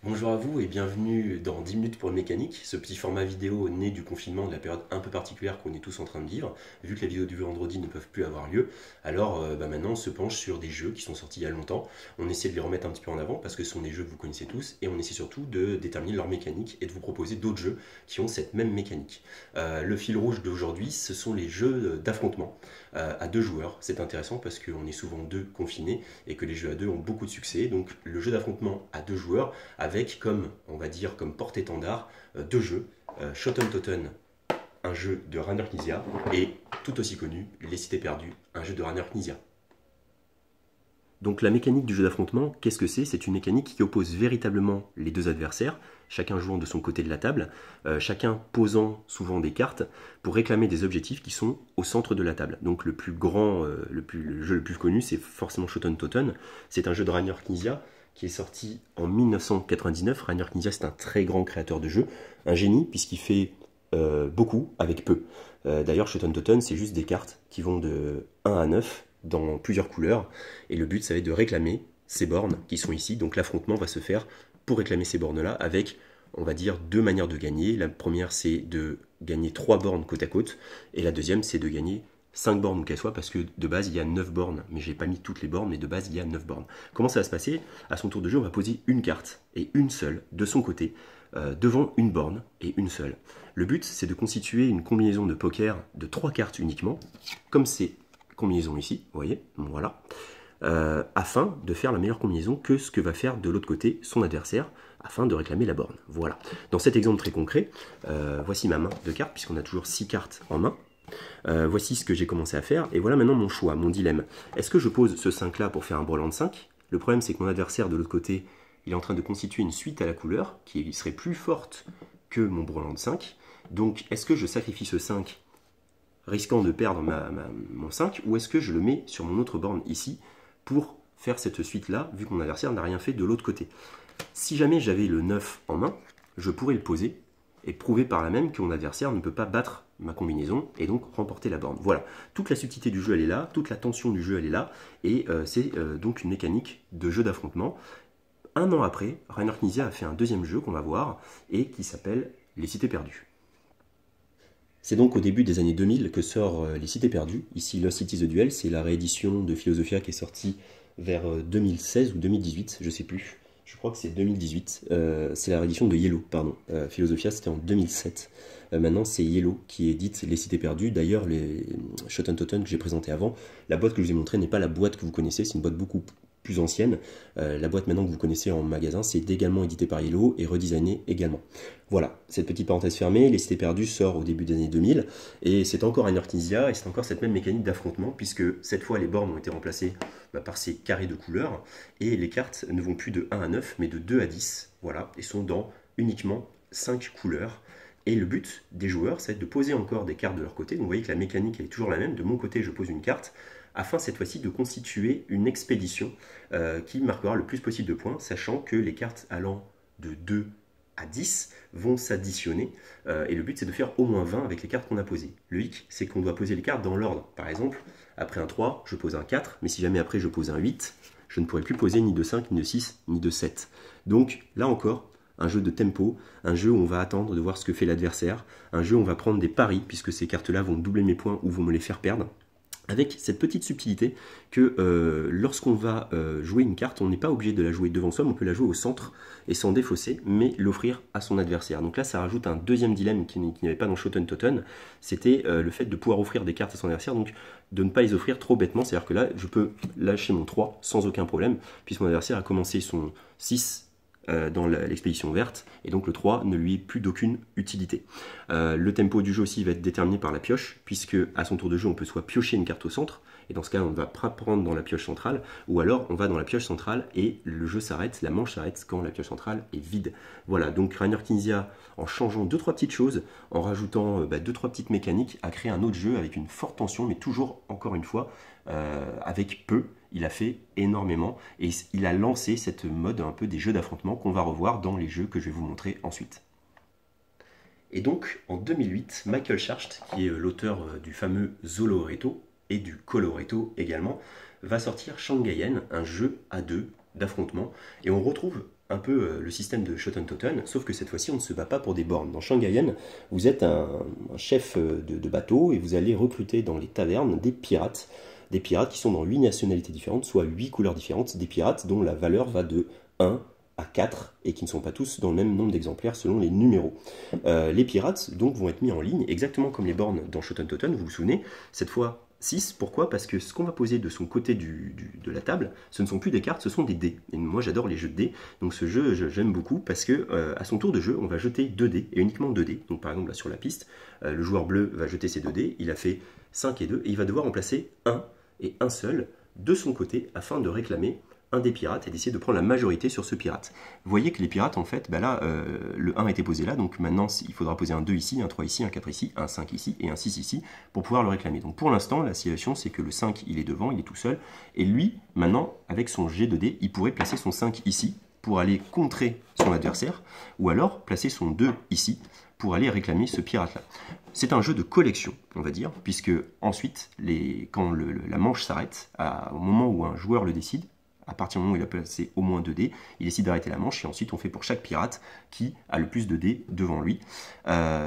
Bonjour à vous et bienvenue dans 10 minutes pour une mécanique, ce petit format vidéo né du confinement, de la période un peu particulière qu'on est tous en train de vivre. Vu que les vidéos du vendredi ne peuvent plus avoir lieu, alors maintenant on se penche sur des jeux qui sont sortis il y a longtemps. On essaie de les remettre un petit peu en avant parce que ce sont des jeux que vous connaissez tous et on essaie surtout de déterminer leur mécanique et de vous proposer d'autres jeux qui ont cette même mécanique. Le fil rouge d'aujourd'hui, ce sont les jeux d'affrontement à deux joueurs. C'est intéressant parce qu'on est souvent deux confinés et que les jeux à deux ont beaucoup de succès. Donc le jeu d'affrontement à deux joueurs avec comme, on va dire, comme porte-étendard deux jeux, Shoten Toten, un jeu de Rainer Knizia, et tout aussi connu, Les Cités Perdues, un jeu de Rainer Knizia. Donc la mécanique du jeu d'affrontement, qu'est-ce que c'est? C'est une mécanique qui oppose véritablement les deux adversaires, chacun jouant de son côté de la table, chacun posant souvent des cartes pour réclamer des objectifs qui sont au centre de la table. Donc le plus grand, le jeu le plus connu, c'est forcément Shoten Toten. C'est un jeu de Rainer Knizia qui est sorti en 1999. Rainer Knizia, c'est un très grand créateur de jeux, un génie puisqu'il fait beaucoup avec peu. D'ailleurs, Shoten Toten, c'est juste des cartes qui vont de 1 à 9 dans plusieurs couleurs. Et le but, ça va être de réclamer ces bornes qui sont ici. Donc l'affrontement va se faire pour réclamer ces bornes-là avec, on va dire, deux manières de gagner. La première, c'est de gagner 3 bornes côte à côte. Et la deuxième, c'est de gagner 5 bornes où qu'elles soient, parce que de base il y a 9 bornes, mais j'ai pas mis toutes les bornes, mais de base il y a 9 bornes. Comment ça va se passer? À son tour de jeu, on va poser une carte, et une seule, de son côté, devant une borne, et une seule. Le but, c'est de constituer une combinaison de poker de 3 cartes uniquement, comme ces combinaisons ici, vous voyez, voilà, afin de faire la meilleure combinaison que ce que va faire de l'autre côté son adversaire, afin de réclamer la borne. Voilà. Dans cet exemple très concret, voici ma main de cartes, puisqu'on a toujours 6 cartes en main. Voici ce que j'ai commencé à faire, et voilà maintenant mon choix, mon dilemme. Est-ce que je pose ce 5 là pour faire un brelan de 5? Le problème c'est que mon adversaire de l'autre côté, il est en train de constituer une suite à la couleur, qui serait plus forte que mon brelan de 5. Donc est-ce que je sacrifie ce 5, risquant de perdre mon 5, ou est-ce que je le mets sur mon autre borne ici, pour faire cette suite là, vu que mon adversaire n'a rien fait de l'autre côté? Si jamais j'avais le 9 en main, je pourrais le poser, et prouver par là même que mon adversaire ne peut pas battre ma combinaison et donc remporter la borne. Voilà, toute la subtilité du jeu elle est là, toute la tension du jeu elle est là, et c'est donc une mécanique de jeu d'affrontement. Un an après, Rainer Knizia a fait un deuxième jeu qu'on va voir, et qui s'appelle Les Cités Perdues. C'est donc au début des années 2000 que sort Les Cités Perdues. Ici, Lost Cities The Duel, c'est la réédition de Philosophia qui est sortie vers 2016 ou 2018, je sais plus. Je crois que c'est 2018. C'est la réédition de Yellow, pardon. Philosophia, c'était en 2007. Maintenant, c'est Yellow qui édite Les Cités Perdues. D'ailleurs, les Shoten Toten que j'ai présenté avant, la boîte que je vous ai montrée n'est pas la boîte que vous connaissez, c'est une boîte beaucoup plus ancienne. La boîte maintenant que vous connaissez en magasin, c'est également édité par Yellow et redesigné également. Voilà, cette petite parenthèse fermée, Les Cités Perdues sort au début des années 2000, et c'est encore Rainer Knizia, et c'est encore cette même mécanique d'affrontement, puisque cette fois les bornes ont été remplacées par ces carrés de couleurs, et les cartes ne vont plus de 1 à 9, mais de 2 à 10, voilà, et sont dans uniquement 5 couleurs. Et le but des joueurs, c'est de poser encore des cartes de leur côté. Donc vous voyez que la mécanique elle est toujours la même. De mon côté, je pose une carte, afin cette fois-ci de constituer une expédition qui marquera le plus possible de points, sachant que les cartes allant de 2 à 10 vont s'additionner, et le but c'est de faire au moins 20 avec les cartes qu'on a posées. Le hic, c'est qu'on doit poser les cartes dans l'ordre. Par exemple, après un 3, je pose un 4, mais si jamais après je pose un 8, je ne pourrai plus poser ni de 5, ni de 6, ni de 7. Donc là encore, un jeu de tempo, un jeu où on va attendre de voir ce que fait l'adversaire, un jeu où on va prendre des paris, puisque ces cartes-là vont doubler mes points ou vont me les faire perdre, avec cette petite subtilité que lorsqu'on va jouer une carte, on n'est pas obligé de la jouer devant soi, mais on peut la jouer au centre et s'en défausser, mais l'offrir à son adversaire. Donc là, ça rajoute un deuxième dilemme qui n'y avait pas dans Shoten Toten, c'était le fait de pouvoir offrir des cartes à son adversaire, donc de ne pas les offrir trop bêtement, c'est-à-dire que là, je peux lâcher mon 3 sans aucun problème, puisque mon adversaire a commencé son 6 dans l'expédition verte, et donc le 3 ne lui est plus d'aucune utilité. Le tempo du jeu aussi va être déterminé par la pioche, puisque à son tour de jeu on peut soit piocher une carte au centre, et dans ce cas on ne va pas prendre dans la pioche centrale, ou alors on va dans la pioche centrale et le jeu s'arrête, la manche s'arrête quand la pioche centrale est vide. Voilà, donc Rainer Knizia, en changeant 2-3 petites choses, en rajoutant 2-3 petites mécaniques, a créé un autre jeu avec une forte tension, mais toujours, encore une fois, avec peu. Il a fait énormément et il a lancé cette mode un peu des jeux d'affrontement qu'on va revoir dans les jeux que je vais vous montrer ensuite. Et donc, en 2008, Michael Schacht, qui est l'auteur du fameux Zoloreto et du Coloreto également, va sortir Shangayen, un jeu à deux d'affrontement. Et on retrouve un peu le système de Shoten Toten, sauf que cette fois-ci on ne se bat pas pour des bornes. Dans Shangayen, vous êtes un chef de bateau et vous allez recruter dans les tavernes des pirates qui sont dans 8 nationalités différentes, soit 8 couleurs différentes, des pirates dont la valeur va de 1 à 4 et qui ne sont pas tous dans le même nombre d'exemplaires selon les numéros. Les pirates donc vont être mis en ligne exactement comme les bornes dans Shoten Toten, vous vous souvenez, cette fois 6, pourquoi? Parce que ce qu'on va poser de son côté de la table, ce ne sont plus des cartes, ce sont des dés. Et moi j'adore les jeux de dés, donc ce jeu j'aime beaucoup parce que à son tour de jeu, on va jeter 2 dés, et uniquement 2 dés. Donc par exemple là sur la piste, le joueur bleu va jeter ses 2 dés, il a fait 5 et 2, et il va devoir en placer un et un seul de son côté afin de réclamer un des pirates et d'essayer de prendre la majorité sur ce pirate. Vous voyez que les pirates, en fait, bah là, le 1 était posé là, donc maintenant il faudra poser un 2 ici, un 3 ici, un 4 ici, un 5 ici et un 6 ici pour pouvoir le réclamer. Donc pour l'instant, la situation c'est que le 5 il est devant, il est tout seul, et lui, maintenant, avec son jet de dés, il pourrait placer son 5 ici pour aller contrer son adversaire, ou alors placer son 2 ici pour aller réclamer ce pirate-là. C'est un jeu de collection, on va dire, puisque ensuite, quand la manche s'arrête, au moment où un joueur le décide, à partir du moment où il a placé au moins 2 dés, il décide d'arrêter la manche et ensuite on fait pour chaque pirate qui a le plus de dés devant lui.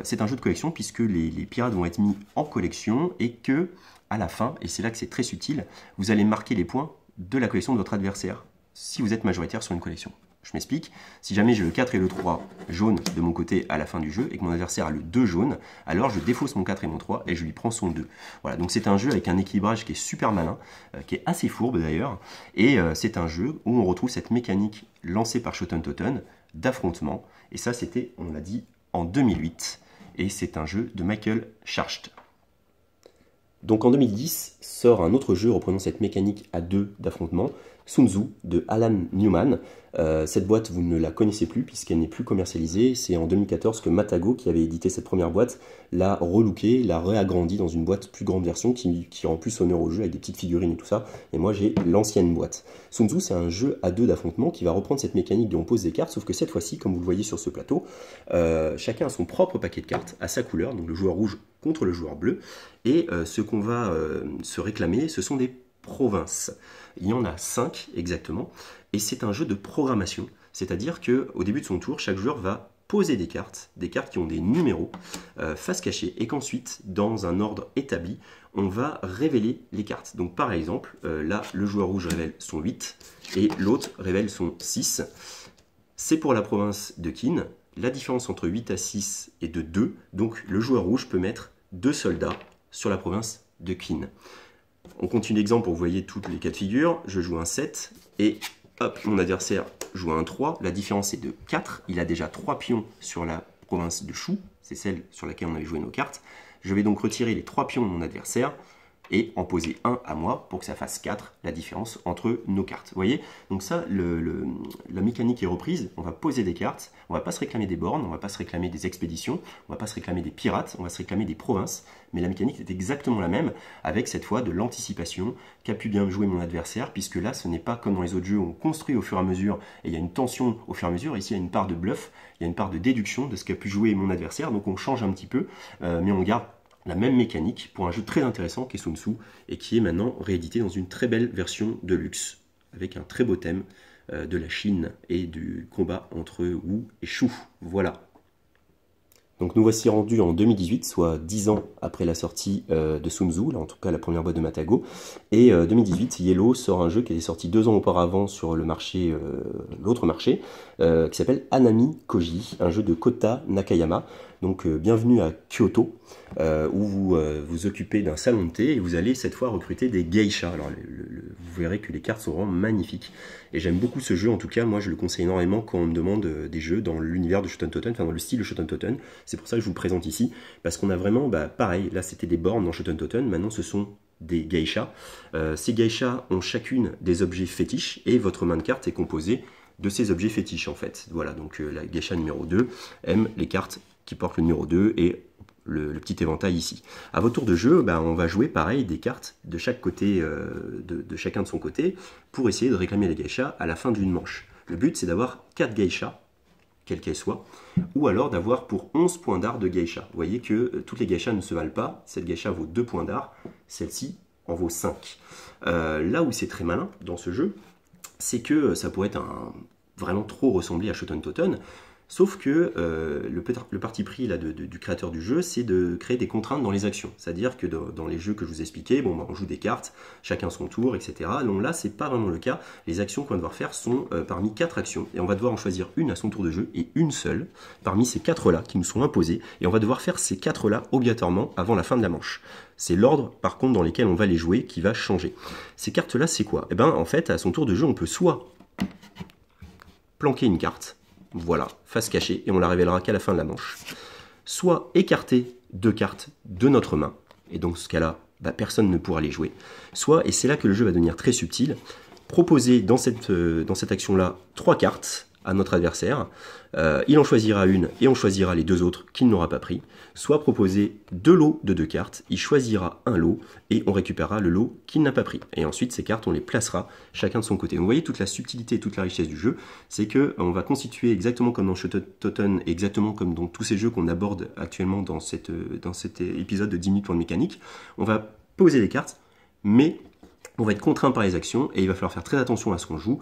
C'est un jeu de collection puisque les pirates vont être mis en collection et que, à la fin, et c'est là que c'est très subtil, vous allez marquer les points de la collection de votre adversaire si vous êtes majoritaire sur une collection. Je m'explique, si jamais j'ai le 4 et le 3 jaune de mon côté à la fin du jeu et que mon adversaire a le 2 jaune, alors je défausse mon 4 et mon 3 et je lui prends son 2. Voilà, donc c'est un jeu avec un équilibrage qui est super malin, qui est assez fourbe d'ailleurs, et c'est un jeu où on retrouve cette mécanique lancée par Shoten Toten d'affrontement, et ça c'était, on l'a dit, en 2008, et c'est un jeu de Michael Schacht. Donc en 2010 sort un autre jeu reprenant cette mécanique à 2 d'affrontement, Sun Tzu de Alan Newman. Cette boîte, vous ne la connaissez plus puisqu'elle n'est plus commercialisée. C'est en 2014 que Matago, qui avait édité cette première boîte, l'a relookée, l'a réagrandie dans une boîte plus grande version qui rend plus honneur au jeu avec des petites figurines et tout ça. Et moi, j'ai l'ancienne boîte. Sun Tzu, c'est un jeu à 2 d'affrontement qui va reprendre cette mécanique dont on pose des cartes, sauf que cette fois-ci, comme vous le voyez sur ce plateau, chacun a son propre paquet de cartes à sa couleur, donc le joueur rouge contre le joueur bleu. Et ce qu'on va se réclamer, ce sont des provinces. Il y en a 5 exactement, et c'est un jeu de programmation, c'est-à-dire qu'au début de son tour, chaque joueur va poser des cartes qui ont des numéros face cachée, et qu'ensuite, dans un ordre établi, on va révéler les cartes. Donc par exemple, là, le joueur rouge révèle son 8, et l'autre révèle son 6. C'est pour la province de Qin. La différence entre 8 à 6 est de 2, donc le joueur rouge peut mettre 2 soldats sur la province de Qin. On continue l'exemple pour vous voyez toutes les cas de figure. Je joue un 7 et hop, mon adversaire joue un 3. La différence est de 4. Il a déjà 3 pions sur la province de Shu. C'est celle sur laquelle on avait joué nos cartes. Je vais donc retirer les 3 pions de mon adversaire et en poser un à moi pour que ça fasse 4, la différence entre nos cartes. Vous voyez? Donc ça, la mécanique est reprise. On va poser des cartes. On ne va pas se réclamer des bornes. On ne va pas se réclamer des expéditions. On ne va pas se réclamer des pirates. On va se réclamer des provinces. Mais la mécanique est exactement la même, avec cette fois de l'anticipation qu'a pu bien jouer mon adversaire, puisque là, ce n'est pas comme dans les autres jeux où on construit au fur et à mesure, et il y a une tension au fur et à mesure. Ici, il y a une part de bluff, il y a une part de déduction de ce qu'a pu jouer mon adversaire. Donc on change un petit peu, mais on garde la même mécanique pour un jeu très intéressant qui est Sun Tzu et qui est maintenant réédité dans une très belle version de luxe avec un très beau thème de la Chine et du combat entre Wu et Shu. Voilà. Donc nous voici rendus en 2018, soit 10 ans après la sortie de Sun Tzu, là en tout cas la première boîte de Matago. Et 2018, Yellow sort un jeu qui est sorti 2 ans auparavant sur le marché, l'autre marché, qui s'appelle Hanami Koji, un jeu de Kota Nakayama. Donc bienvenue à Kyoto, où vous vous occupez d'un salon de thé et vous allez cette fois recruter des geishas. Alors vous verrez que les cartes sont vraiment magnifiques. Et j'aime beaucoup ce jeu, en tout cas moi je le conseille énormément quand on me demande des jeux dans l'univers de Shoten Toten, enfin dans le style de Shoten Toten. C'est pour ça que je vous le présente ici, parce qu'on a vraiment, pareil, là c'était des bornes dans Shoten Toten, maintenant ce sont des geishas. Ces geishas ont chacune des objets fétiches et votre main de carte est composée de ces objets fétiches en fait. Voilà, donc la geisha numéro 2 aime les cartes qui portent le numéro 2 et le petit éventail ici. À votre tour de jeu, on va jouer pareil des cartes de chaque côté, de chacun de son côté, pour essayer de réclamer les geishas à la fin d'une manche. Le but c'est d'avoir 4 geishas, quelles qu'elles soient, ou alors d'avoir pour 11 points d'art de geisha. Vous voyez que toutes les geishas ne se valent pas, cette geisha vaut 2 points d'art, celle-ci en vaut 5. Là où c'est très malin dans ce jeu, c'est que ça pourrait être vraiment trop ressembler à Shoten Toten. Sauf que le parti pris là, du créateur du jeu, c'est de créer des contraintes dans les actions. C'est-à-dire que dans les jeux que je vous expliquais, bon, on joue des cartes, chacun son tour, etc. Donc là, c'est pas vraiment le cas. Les actions qu'on va devoir faire sont parmi 4 actions. Et on va devoir en choisir une à son tour de jeu, et une seule, parmi ces 4-là qui nous sont imposées. Et on va devoir faire ces 4-là obligatoirement avant la fin de la manche. C'est l'ordre, par contre, dans lequel on va les jouer qui va changer. Ces cartes-là, c'est quoi? Eh bien, en fait, à son tour de jeu, on peut soit planquer une carte, voilà, face cachée, et on la révélera qu'à la fin de la manche. Soit écarter 2 cartes de notre main, et donc ce cas-là, personne ne pourra les jouer. Soit, et c'est là que le jeu va devenir très subtil, proposer dans cette action-là 3 cartes à notre adversaire. Il en choisira une et on choisira les 2 autres qu'il n'aura pas pris. Soit proposer 2 lots de 2 cartes, il choisira un lot et on récupérera le lot qu'il n'a pas pris. Et ensuite ces cartes on les placera chacun de son côté. Donc, vous voyez toute la subtilité et toute la richesse du jeu, c'est qu'on va constituer exactement comme dans Shoten Toten, exactement comme dans tous ces jeux qu'on aborde actuellement dans cet épisode de 10 minutes pour une mécanique, on va poser les cartes, mais on va être contraint par les actions et il va falloir faire très attention à ce qu'on joue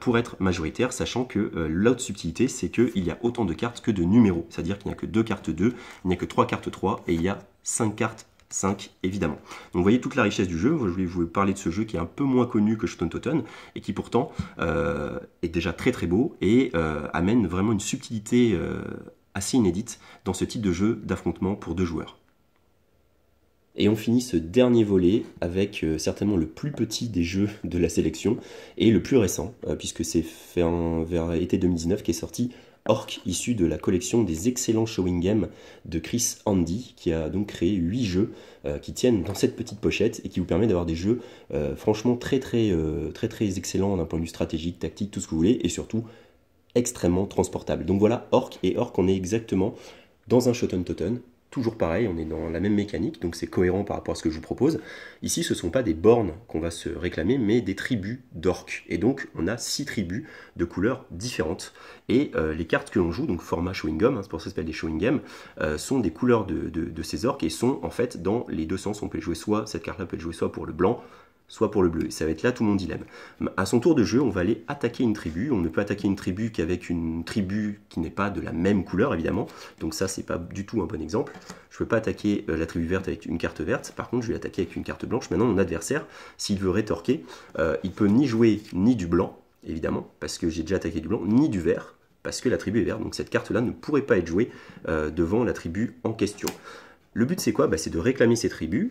pour être majoritaire, sachant que l'autre subtilité, c'est qu'il y a autant de cartes que de numéros. C'est-à-dire qu'il n'y a que 2 cartes 2, il n'y a que 3 cartes 3 et il y a 5 cartes 5 évidemment. Donc vous voyez toute la richesse du jeu. Je vais vous parler de ce jeu qui est un peu moins connu que Shoten Toten et qui pourtant est déjà très très beau et amène vraiment une subtilité assez inédite dans ce type de jeu d'affrontement pour 2 joueurs. Et on finit ce dernier volet avec certainement le plus petit des jeux de la sélection et le plus récent, puisque c'est vers été 2019 qu'est sorti Orc, issu de la collection des excellents Showing Games de Chris Handy, qui a donc créé 8 jeux qui tiennent dans cette petite pochette et qui vous permet d'avoir des jeux franchement très excellents d'un point de vue stratégique, tactique, tout ce que vous voulez, et surtout extrêmement transportables. Donc voilà, Orc, et Orc, on est exactement dans un Shoten Toten. Toujours pareil, on est dans la même mécanique, donc c'est cohérent par rapport à ce que je vous propose. Ici, ce ne sont pas des bornes qu'on va se réclamer, mais des tribus d'orques. Et donc, on a 6 tribus de couleurs différentes. Et les cartes que l'on joue, donc format Showing Gum, c'est pour ça que ça s'appelle des Showing Games, sont des couleurs de ces orques et sont en fait dans les 2 sens. On peut jouer soit, cette carte-là peut être jouée soit pour le blanc, soit pour le bleu. Et ça va être là tout mon dilemme. À son tour de jeu, on va aller attaquer une tribu. On ne peut attaquer une tribu qu'avec une tribu qui n'est pas de la même couleur, évidemment. Donc ça, c'est pas du tout un bon exemple. Je ne peux pas attaquer la tribu verte avec une carte verte. Par contre, je vais attaquer avec une carte blanche. Maintenant, mon adversaire, s'il veut rétorquer, il peut ni jouer ni du blanc, évidemment, parce que j'ai déjà attaqué du blanc, ni du vert, parce que la tribu est verte. Donc cette carte-là ne pourrait pas être jouée devant la tribu en question. Le but c'est quoi? C'est de réclamer ces tribus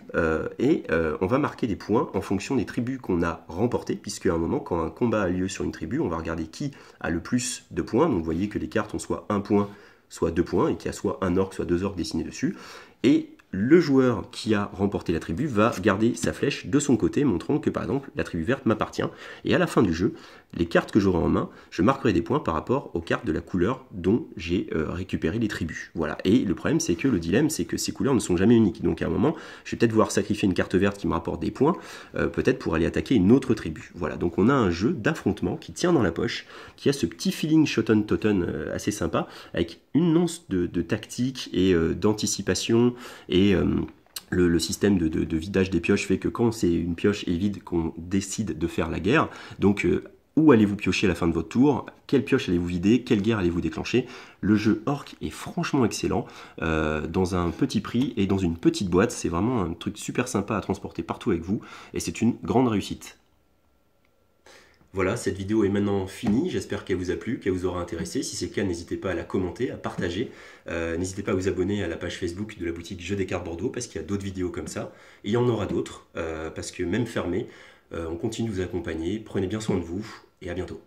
et on va marquer des points en fonction des tribus qu'on a remportées, puisque à un moment quand un combat a lieu sur une tribu, on va regarder qui a le plus de points. Donc vous voyez que les cartes ont soit 1 point, soit 2 points, et qu'il y a soit un orc, soit 2 orques dessinés dessus. Et le joueur qui a remporté la tribu va garder sa flèche de son côté, montrant que par exemple la tribu verte m'appartient. Et à la fin du jeu, les cartes que j'aurai en main, je marquerai des points par rapport aux cartes de la couleur dont j'ai récupéré les tribus. Voilà. Et le problème, c'est que le dilemme, c'est que ces couleurs ne sont jamais uniques. Donc à un moment, je vais peut-être devoir sacrifier une carte verte qui me rapporte des points, peut-être pour aller attaquer une autre tribu. Voilà. Donc on a un jeu d'affrontement qui tient dans la poche, qui a ce petit feeling Shoten Toten assez sympa, avec une once de tactique et d'anticipation et le système de vidage des pioches fait que quand c'est une pioche est vide qu'on décide de faire la guerre. Donc où allez-vous piocher à la fin de votre tour? Quelle pioche allez-vous vider? Quelle guerre allez-vous déclencher? Le jeu Orc est franchement excellent, dans un petit prix et dans une petite boîte. C'est vraiment un truc super sympa à transporter partout avec vous et c'est une grande réussite. Voilà, cette vidéo est maintenant finie, j'espère qu'elle vous a plu, qu'elle vous aura intéressé. Si c'est le cas, n'hésitez pas à la commenter, à partager. N'hésitez pas à vous abonner à la page Facebook de la boutique Jeux des cartes Bordeaux, parce qu'il y a d'autres vidéos comme ça. Et il y en aura d'autres, parce que même fermé, on continue de vous accompagner. Prenez bien soin de vous, et à bientôt.